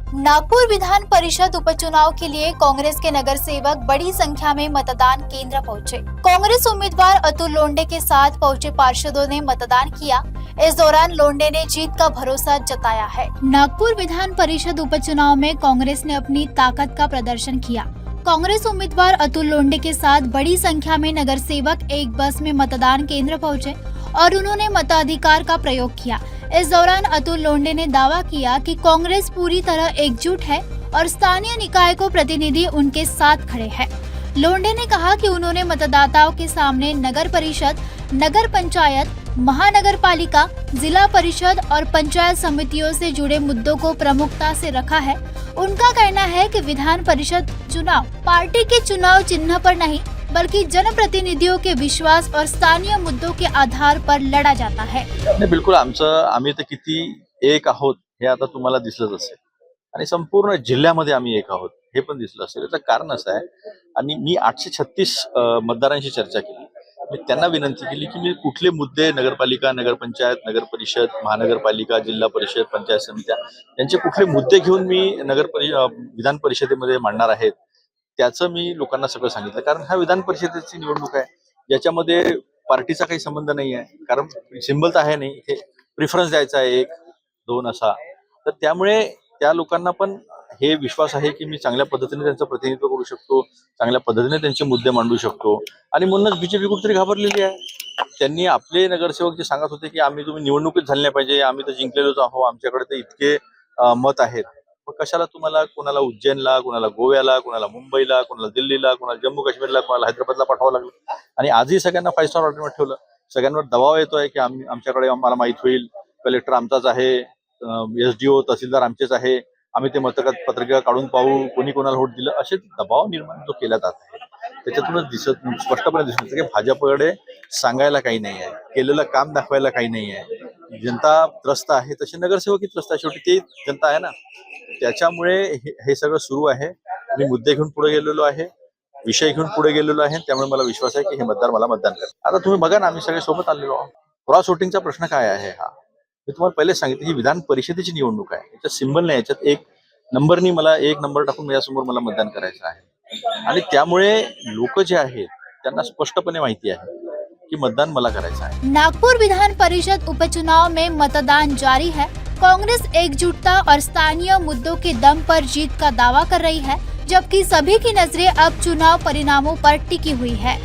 नागपुर विधान परिषद उपचुनाव के लिए कांग्रेस के नगर सेवक बड़ी संख्या में मतदान केंद्र पहुंचे। कांग्रेस उम्मीदवार अतुल लोंढे के साथ पहुंचे पार्षदों ने मतदान किया। इस दौरान लोंढे ने जीत का भरोसा जताया है। नागपुर विधान परिषद उपचुनाव में कांग्रेस ने अपनी ताकत का प्रदर्शन किया। कांग्रेस उम्मीदवार अतुल लोंढे के साथ बड़ी संख्या में नगर सेवक एक बस में मतदान केंद्र पहुंचे और उन्होंने मताधिकार का प्रयोग किया। इस दौरान अतुल लोंढे ने दावा किया कि कांग्रेस पूरी तरह एकजुट है और स्थानीय निकाय को प्रतिनिधि उनके साथ खड़े हैं। लोंढे ने कहा कि उन्होंने मतदाताओं के सामने नगर परिषद, नगर पंचायत, महानगर पालिका, जिला परिषद और पंचायत समितियों से जुड़े मुद्दों को प्रमुखता से रखा है। उनका कहना है कि विधान परिषद चुनाव पार्टी के चुनाव चिन्ह पर नहीं बल्कि जनप्रतिनिधियों के विश्वास और स्थानीय मुद्दों के आधार पर लढा जाता है। नाही, बिलकुल आम्ही तर किती एक आहोत हे आता तुम्हाला दिसलंच असेल आणि संपूर्ण जिल्ह्यामध्ये आम्ही एक आहोत हे पण दिसलं असेल। याचं कारण असं आहे आणि मी 836 मतदारांशी चर्चा केली। मी त्यांना विनंती केली की मी कुठले मुद्दे नगरपालिका, नगरपंचायत, नगर परिषद, महानगरपालिका, जिल्हा परिषद, पंचायत समित्या यांचे कुठले मुद्दे घेऊन मी विधान परिषदेमध्ये मांडणार आहेत त्याचं मी लोकांना सगळं सांगितलं। कारण हा विधान परिषदेची निवडणूक आहे ज्याच्यामध्ये पार्टीचा काही संबंध नाही आहे। कारण सिंबल तर आहे नाही, हे प्रिफरन्स द्यायचा आहे 1-2 असा। तर त्यामुळे त्या लोकांना पण हे विश्वास आहे की मी चांगल्या पद्धतीने त्यांचं प्रतिनिधित्व करू शकतो, चांगल्या पद्धतीने त्यांचे मुद्दे मांडू शकतो। आणि म्हणूनच बीजेपी कुठेतरी घाबरलेली आहे। त्यांनी आपले नगरसेवक जे सांगत होते की तुम्ही निवडणुकीत झाले नाही पाहिजे, आम्ही तर जिंकलेलोच आहोत, आमच्याकडे तर इतके मत आहेत, मग कशाला तुम्हाला कोणाला उज्जैनला, कोणाला गोव्याला, कोणाला मुंबईला, कोणाला दिल्लीला, कोणाला जम्मू काश्मीरला, कोणाला हैदराबादला पाठवावं लागलं। आणि आजही सगळ्यांना 5 स्टार हॉटेलमध्ये ठेवलं। सगळ्यांवर दबाव येतोय की आमच्याकडे आम्हाला माहित होईल, कलेक्टर आमचाच आहे, एसडीओ तहसीलदार आमचेच आहे, आम्ही ते पत्रिका काढून पाहू, कोणी कोणाला वोट दिलं, असे दबाव निर्माण जो केला जात आहे त्याच्यातूनच स्पष्टपणे दिसत की भाजपकडे सांगायला काही नाही आहे, केलेलं काम दाखवायला काही नाही आहे। जनता त्रस्त आहे, तसे नगरसेवकही त्रस्त आहे, शेवटी ते जनता आहे ना। त्याच्यामुळे हे सगळं सुरू आहे। मी मुद्दे घेऊन पुढे गेलेलो आहे, विषय घेऊन पुढे गेलेलो आहे, त्यामुळे मला विश्वास आहे की हे मतदार मला मतदान करतील। आता तुम्ही बघा ना, आम्ही सगळे सोबत आलेलो आहोत। क्रॉस वोटिंगचा प्रश्न काय आहे हा मी तुम्हाला पहिले सांगितलं। ही विधान परिषदेची निवडणूक आहे, याच्यात सिंबल नाही, याच्यात एक नंबरनी मला 1 नंबर टाकून माझ्यासमोर मला मतदान करायचं आहे। आणि त्यामुळे लोक जे आहेत त्यांना स्पष्टपणे माहिती आहे कि मतदान मला करायचं आहे। नागपुर विधान परिषद उपचुनाव में मतदान जारी है। कांग्रेस एकजुटता और स्थानीय मुद्दों के दम पर जीत का दावा कर रही है, जबकि सभी की नजरें अब चुनाव परिणामों पर टिकी हुई है।